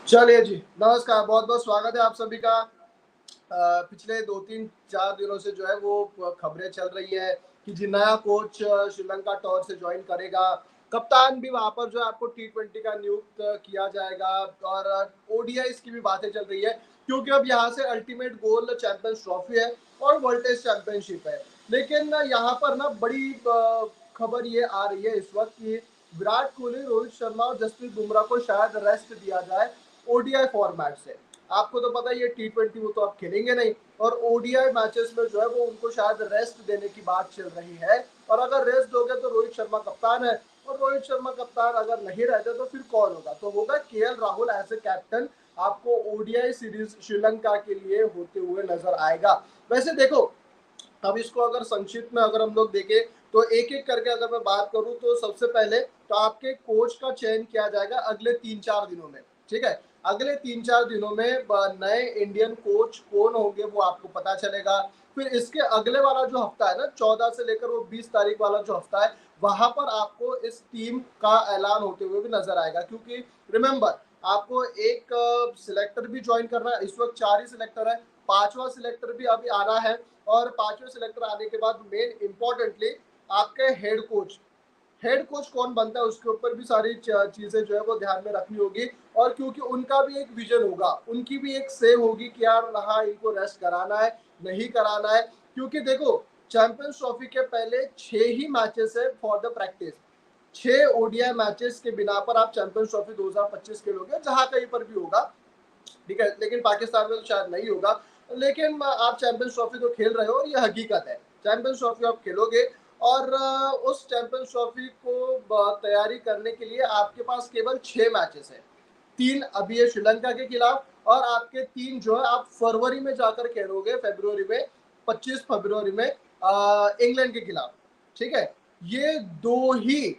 चलिए जी, नमस्कार, बहुत बहुत स्वागत है आप सभी का। पिछले 2-3-4 दिनों से जो है वो खबरें चल रही है कि जी नया कोच श्रीलंका टॉर से ज्वाइन करेगा। कप्तान भी वहां पर जो है आपको T20 का नियुक्त किया जाएगा और ओडीआईस की भी बातें चल रही है, क्योंकि अब यहाँ से अल्टीमेट गोल चैंपियंस ट्रॉफी है और वर्ल्ड टेस्ट चैंपियनशिप है। लेकिन यहाँ पर ना बड़ी खबर ये आ रही है इस वक्त कि विराट कोहली, रोहित शर्मा और जसप्रीत बुमराह को शायद रेस्ट दिया जाए ओडीआई फॉर्मेट से। आपको तो पता ही है T20 वो तो आप खेलेंगे नहीं, और ओडीआई मैचेस में जो है वो उनको शायद रेस्ट देने की बात चल रही है। और अगर रेस्ट दोगे तो रोहित शर्मा कप्तान है, और रोहित शर्मा कप्तान अगर नहीं रहते तो फिर कौन होगा? तो होगा KL Rahul as a captain. आपको ओडीआई सीरीज श्रीलंका के लिए होते हुए नजर आएगा। वैसे देखो, अब इसको अगर संक्षिप्त में अगर हम लोग देखें तो एक एक करके अगर मैं बात करूं तो सबसे पहले तो आपके कोच का चयन किया जाएगा अगले 3-4 दिनों में। ठीक है, अगले 3-4 दिनों में नए इंडियन कोच कौन होंगे वो आपको पता चलेगा। फिर इसके अगले वाला जो हफ्ता है ना, 14 से लेकर वो 20 तारीख वाला जो हफ्ता है, वहां पर आपको इस टीम का ऐलान होते हुए भी नजर आएगा। क्योंकि रिमेंबर, आपको एक सिलेक्टर भी ज्वाइन करना है। इस वक्त 4 ही सिलेक्टर है, 5वां सिलेक्टर भी अभी आना है। और 5वें सिलेक्टर आने के बाद मेन इंपॉर्टेंटली आपके हेड कोच कौन बनता है उसके ऊपर भी सारी चीजें जो है वो ध्यान में रखनी होगी। और क्योंकि उनका भी एक विजन होगा, उनकी भी एक से होगी कि यार हाँ, इनको रेस्ट कराना है, नहीं कराना है। क्योंकि देखो, चैंपियंस ट्रॉफी के पहले 6 ही मैचेस है for the practice. 6 ODI matches के बिना पर आप चैंपियंस ट्रॉफी 2025 खेलोगे, जहां कहीं पर भी होगा। ठीक है, लेकिन पाकिस्तान में तो शायद नहीं होगा। लेकिन आप चैंपियंस ट्रॉफी तो खेल रहे हो, ये हकीकत है। चैंपियंस ट्रॉफी आप खेलोगे, और उस चैंपियंस ट्रॉफी को तैयारी करने के लिए आपके पास केवल 6 मैचेस है। 3 अभी है श्रीलंका के खिलाफ, और आपके 3 जो है आप फरवरी में जाकर खेलोगे, फेब्रुवरी में, 25 फरवरी में इंग्लैंड के खिलाफ। ठीक है, ये दो ही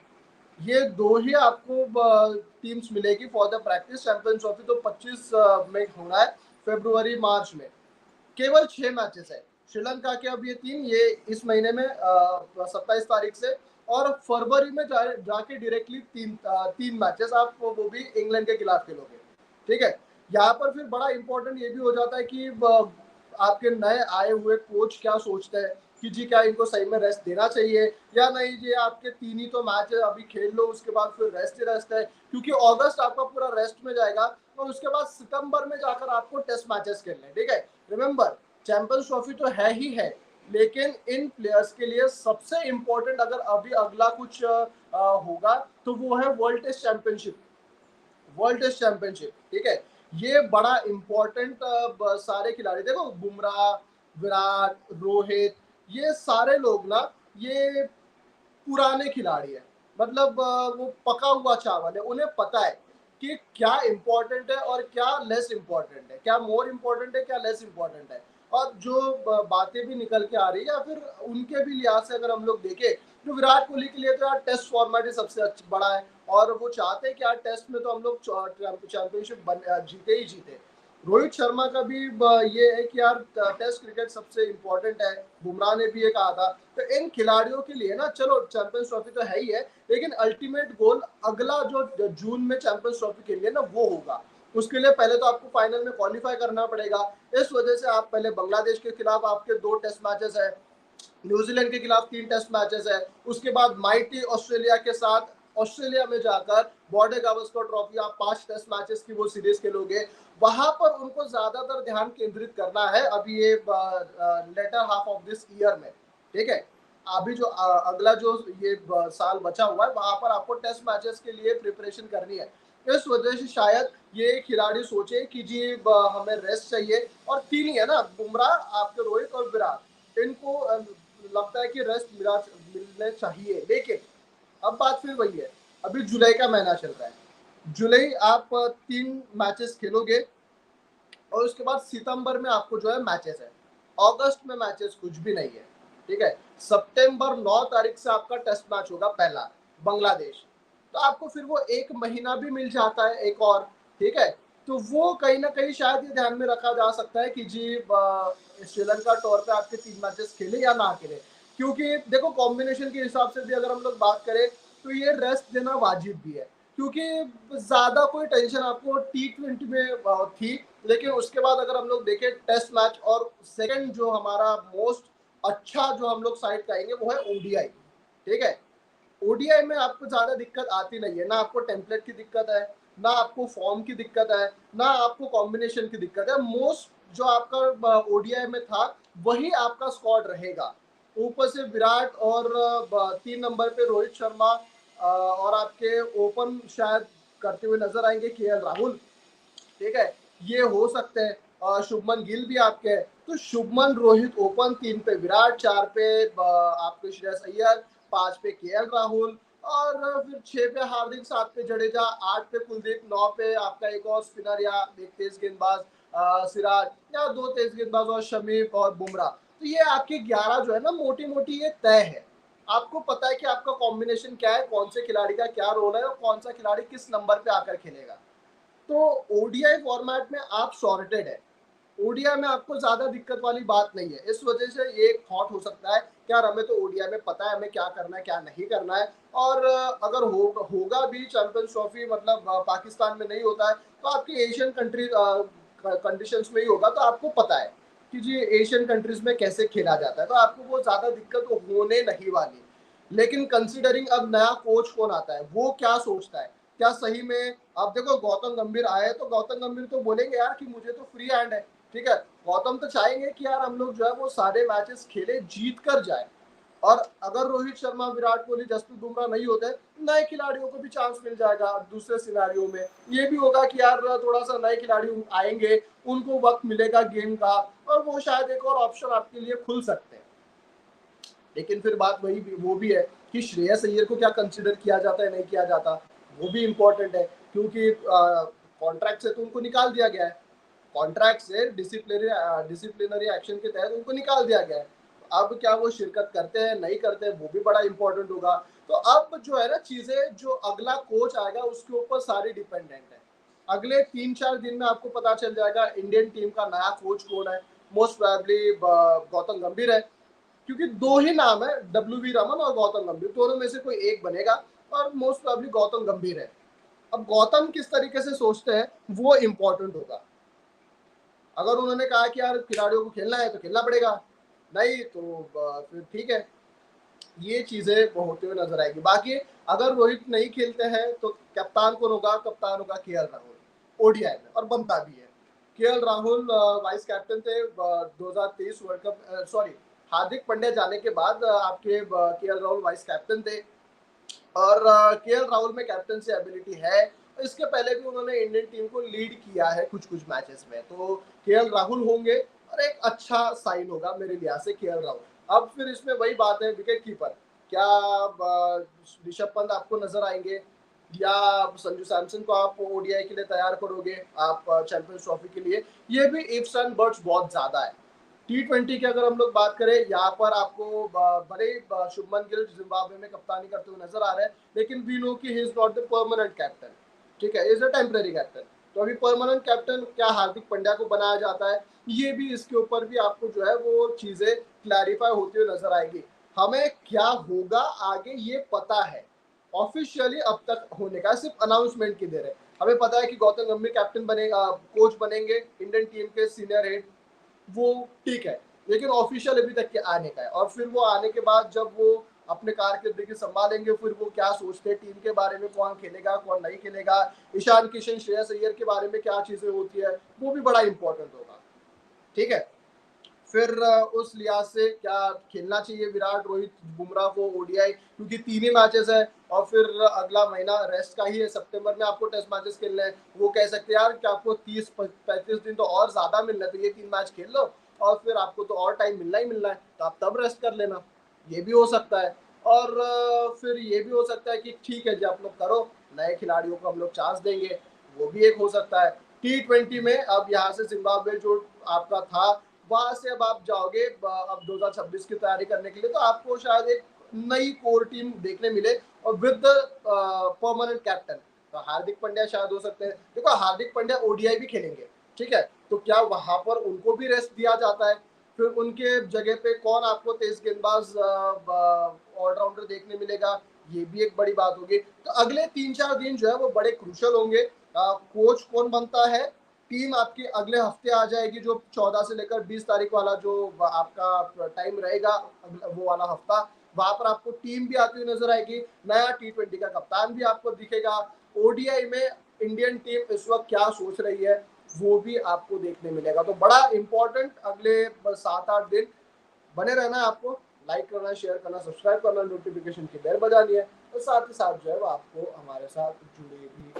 ये दो ही आपको टीम्स मिलेगी for the practice. Champions trophy तो 25 में होना है, फेब्रुवरी मार्च में। केवल 6 मैचेस है श्रीलंका के। अब ये 3 ये इस महीने में 27 तारीख से, और फरवरी में जाके डायरेक्टली 3 मैचेस आप वो भी इंग्लैंड के खिलाफ खेलोगे। ठीक है, यहाँ पर फिर बड़ा इंपॉर्टेंट ये भी हो जाता है कि आपके नए आए हुए कोच क्या सोचते हैं कि जी क्या इनको सही में रेस्ट देना चाहिए या नहीं। जी आपके 3 ही तो मैच है, अभी खेल लो, उसके बाद फिर रेस्ट ही रेस्ट है। क्योंकि अगस्त आपका पूरा रेस्ट में जाएगा, और उसके बाद सितंबर में जाकर आपको टेस्ट मैचेस खेलने। ठीक है, रिमेंबर, चैंपियंस ट्रॉफी तो है ही है, लेकिन इन प्लेयर्स के लिए सबसे इंपॉर्टेंट अगर अभी अगला कुछ होगा तो वो है वर्ल्ड टेस्ट चैंपियनशिप। ठीक है, ये बड़ा इंपॉर्टेंट सारे खिलाड़ी देखो, बुमराह, विराट, रोहित, ये सारे लोग ना, ये पुराने खिलाड़ी है। मतलब वो पका हुआ चावल है, उन्हें पता है कि क्या इंपॉर्टेंट है और क्या लेस इंपॉर्टेंट है, क्या मोर इंपॉर्टेंट है, क्या लेस इंपॉर्टेंट है। और जो बातें भी निकल के आ रही है, या फिर उनके भी लिहाज से अगर हम लोग देखें, तो विराट कोहली के लिए तो यार टेस्ट फॉर्मेट ही सबसे बड़ा है, और वो चाहते हैं कि यार टेस्ट में तो हम लोग चैंपियनशिप जीते ही जीते। रोहित शर्मा का भी ये है कि यार टेस्ट क्रिकेट सबसे इम्पोर्टेंट है, बुमराह ने भी ये कहा था। तो इन खिलाड़ियों के लिए ना, चलो चैंपियंस ट्रॉफी तो है ही है, लेकिन अल्टीमेट गोल अगला जो जून में चैंपियंस ट्रॉफी के लिए ना वो होगा। उसके लिए पहले तो आपको फाइनल में क्वालिफाई करना पड़ेगा। इस वजह से आप पहले बांग्लादेश के खिलाफ आपके 2 टेस्ट मैचेस है, न्यूजीलैंड के खिलाफ 3 टेस्ट मैचेस है, उसके बाद माइटी ऑस्ट्रेलिया के साथ ऑस्ट्रेलिया में जाकर बॉर्डर गावस्कर ट्रॉफी आप 5 टेस्ट मैचेस की वो सीरीज खेलोगे। वहां पर उनको ज्यादातर ध्यान केंद्रित करना है अभी ये latter half of this year में। ठीक है, अभी जो अगला जो ये साल बचा हुआ है, वहां पर आपको टेस्ट मैचेस के लिए प्रिपरेशन करनी है। इस वजह से शायद ये खिलाड़ी सोचे कि जी हमें रेस्ट चाहिए। और 3 ही है ना, बुमराह, आपके रोहित और विराट, इनको लगता है कि रेस्ट मिलने चाहिए। लेकिन अब बात फिर वही है, अभी जुलाई का महीना चल रहा है, जुलाई आप 3 मैचेस खेलोगे, और उसके बाद सितंबर में आपको जो है मैचेस है, अगस्त में मैचेस कुछ भी नहीं है। ठीक है, सितंबर 9 तारीख से आपका टेस्ट मैच होगा पहला, बांग्लादेश। तो आपको फिर वो 1 महीना भी मिल जाता है एक और। ठीक है, तो वो कहीं ना कहीं शायद ये ध्यान में रखा जा सकता है कि जी श्रीलंका टूर पे आपके 3 मैचेस खेले या ना खेले। क्योंकि देखो, कॉम्बिनेशन के हिसाब से भी अगर हम लोग बात करें तो ये रेस्ट देना वाजिब भी है। क्योंकि ज्यादा कोई टेंशन आपको T20 में थी, लेकिन उसके बाद अगर हम लोग देखें टेस्ट मैच, और सेकंड जो हमारा मोस्ट अच्छा जो हम लोग साइड कहेंगे वो है ओडीआई। ठीक है, ओडीआई में आपको ज्यादा दिक्कत आती नहीं है, ना आपको टेम्पलेट की दिक्कत है, ना आपको फॉर्म की दिक्कत है, ना आपको कॉम्बिनेशन की दिक्कत है। मोस्ट जो आपका ओडीआई में था वही आपका स्क्वाड रहेगा। ऊपर से विराट और 3 नंबर पे रोहित शर्मा, और आपके ओपन शायद करते हुए नजर आएंगे केएल राहुल। ठीक है, ये हो सकते हैं। शुभमन गिल भी आपके हैं, तो शुभमन रोहित ओपन, 3 पे विराट, 4 पे आपके श्रेयस अय्यर, 5 पे केएल राहुल, और फिर 6 पे हार्दिक, 7 पे जडेजा, 8 पे कुलदीप, 9 पे आपका एक और स्पिनर या एक तेज गेंदबाज सिराज, या 2 तेज गेंदबाज और शमी और बुमराह। तो ये आपके 11 जो है ना, मोटी मोटी ये तय है। आपको पता है कि आपका कॉम्बिनेशन क्या है, कौन से खिलाड़ी का क्या रोल है, और कौन सा खिलाड़ी किस नंबर पे आकर खेलेगा। तो ओडीआई फॉर्मेट में आप सॉर्टेड है। ओडीआई में आपको ज्यादा दिक्कत वाली बात नहीं है। इस वजह से ये एक थॉट हो सकता है कि यार हमें तो ओडीआई में पता है हमें क्या करना है क्या नहीं करना है, और अगर होगा भी चैंपियंस ट्रॉफी, मतलब पाकिस्तान में नहीं होता है तो आपकी एशियन कंट्री कंडीशंस में ही होगा, तो आपको पता है कि जी एशियन कंट्रीज में कैसे खेला जाता है, तो आपको वो ज्यादा दिक्कत होने नहीं वाली। लेकिन कंसिडरिंग अब नया कोच कौन आता है, वो क्या सोचता है, क्या सही में। अब देखो गौतम गंभीर आए तो गौतम गंभीर तो बोलेंगे यार कि मुझे तो फ्री हैंड है। ठीक है, गौतम तो चाहेंगे कि यार हम लोग जो है वो सारे मैचेस खेले, जीत कर जाए। और अगर रोहित शर्मा, विराट कोहली, जसप्रीत बुमराह नहीं होते, नए खिलाड़ियों को भी चांस मिल जाएगा दूसरे सिनारियों में। ये भी होगा कि यार थोड़ा सा नए खिलाड़ी आएंगे, उनको वक्त मिलेगा गेम का, और वो शायद एक और ऑप्शन आपके लिए खुल सकते हैं। लेकिन फिर बात वही भी, वो भी है कि श्रेयस अय्यर को क्या कंसिडर किया जाता है नहीं किया जाता, वो भी इम्पोर्टेंट है। क्योंकि कॉन्ट्रैक्ट से तो उनको निकाल दिया गया है, कॉन्ट्रैक्ट से डिसिप्लिनरी एक्शन के तहत उनको निकाल दिया गया है। अब क्या वो शिरकत करते हैं नहीं करते हैं, वो भी बड़ा इंपॉर्टेंट होगा। तो अब जो है ना चीजें, जो अगला कोच आएगा उसके ऊपर सारी डिपेंडेंट है। अगले 3-4 दिन में आपको पता चल जाएगा इंडियन टीम का नया कोच कौन है। मोस्ट प्रोबेबली गौतम गंभीर है, क्योंकि दो ही नाम है, डब्ल्यू वी रमन और गौतम गंभीर, दोनों में से कोई एक बनेगा, और मोस्ट प्रोबेबली गौतम गंभीर है। अब गौतम किस तरीके से सोचते हैं वो इंपॉर्टेंट होगा। अगर उन्होंने कहा कि यार खिलाड़ियों को खेलना है तो खेलना पड़ेगा, नहीं तो फिर ठीक है, ये चीजें होते हुए नजर आएगी। बाकी अगर रोहित नहीं खेलते हैं तो कप्तान कौन होगा, कप्तान होगा केएल राहुल ओडीआई में, और बनता भी है। केएल राहुल वाइस कैप्टन थे 2023 world cup, sorry, Hardik Pandya जाने के बाद आपके केएल राहुल वाइस कैप्टन थे, और केएल राहुल में कैप्टन से एबिलिटी है। इसके पहले भी उन्होंने इंडियन टीम को लीड किया है कुछ कुछ मैचेस में, तो केएल राहुल होंगे, और एक अच्छा साइन होगा मेरे लिहाज से केएल राहुल। अब फिर इसमें वही बात है, विकेट कीपर क्या ऋषभ पंत आपको नजर आएंगे, या संजू सैमसन को आप ओडीआई के लिए तैयार करोगे आप चैंपियंस ट्रॉफी के लिए। ये भी इफ्स एंड बट्स बहुत ज्यादा है। T20 की अगर हम लोग बात करें, यहाँ पर आपको बड़े शुभमन गिल जिम्बाब्वे में कप्तानी करते हुए नजर आ रहे हैं, लेकिन वी नो कि he is not the permanent captain. ठीक है, इज अ टेम्पररी कैप्टन। तो अभी परमानेंट कैप्टन क्या हार्दिक पांड्या को बनाया जाता है, ये भी इसके ऊपर भी आपको जो है वो चीजें क्लैरिफाई होती हुई नजर आएगी। हमें क्या होगा आगे ये पता है, ऑफिशियली अब तक होने का सिर्फ अनाउंसमेंट की देर है। हमें पता है कि गौतम गंभीर कैप्टन बनेगा, कोच बनेंगे इंडियन टीम के सीनियर हेड, वो ठीक है, लेकिन ऑफिशियल अभी तक के आने का है। और फिर वो आने के बाद जब वो अपने कारकिर्दी संभालेंगे, फिर वो क्या सोचते हैं टीम के बारे में, कौन खेलेगा कौन नहीं खेलेगा, ईशान किशन, श्रेयस अय्यर के बारे में क्या चीजें होती है, वो भी बड़ा इंपॉर्टेंट होगा। ठीक है, फिर उस लिहाज से क्या खेलना चाहिए विराट, रोहित, बुमराह को ओडीआई, क्योंकि 3 ही मैचेस है, और फिर अगला महीना रेस्ट का ही है। सितंबर में आपको टेस्ट मैचेस खेलने हैं, वो कह सकते हैं यार कि आपको 30-35 दिन तो और ज्यादा मिलना है, तो ये 3 मैच खेल लो, और फिर आपको तो और टाइम मिलना ही मिलना है, तो आप तब रेस्ट कर लेना। ये भी हो सकता है। और फिर ये भी हो सकता है कि ठीक है जी आप लोग करो, नए खिलाड़ियों को हम लोग चांस देंगे, वो भी एक हो सकता है। T20 में अब यहाँ से जिम्बाब्वे जो आपका था, वहां से अब आप जाओगे अब 2026 की तैयारी करने के लिए, तो आपको शायद एक नई कोर टीम देखने मिले, और विद परमानेंट कैप्टन। तो हार्दिक पांड्या शायद हो सकते हैं, देखो हार्दिक पांड्या ओडीआई भी खेलेंगे। ठीक है, तो क्या वहां पर उनको भी रेस्ट दिया जाता है, फिर उनके जगह पे कौन आपको तेज गेंदबाज ऑलराउंडर देखने मिलेगा, ये भी एक बड़ी बात होगी। तो अगले 3-4 दिन जो है वो बड़े क्रूशल होंगे। कोच कौन बनता है, टीम आपकी अगले हफ्ते आ जाएगी, जो 14 से लेकर 20 तारीख वाला जो आपका टाइम रहेगा, वो वाला हफ्ता, वहां पर आपको टीम भी आती हुई नजर आएगी। नया T20 का कप्तान भी आपको दिखेगा। ओडीआई में इंडियन टीम इस वक्त क्या सोच रही है वो भी आपको देखने मिलेगा। तो बड़ा इंपॉर्टेंट अगले 7-8 दिन बने रहना है आपको। लाइक करना, शेयर करना, सब्सक्राइब करना, नोटिफिकेशन की बेल बजानी है, और साथ ही साथ जो है वो आपको हमारे साथ जुड़े भी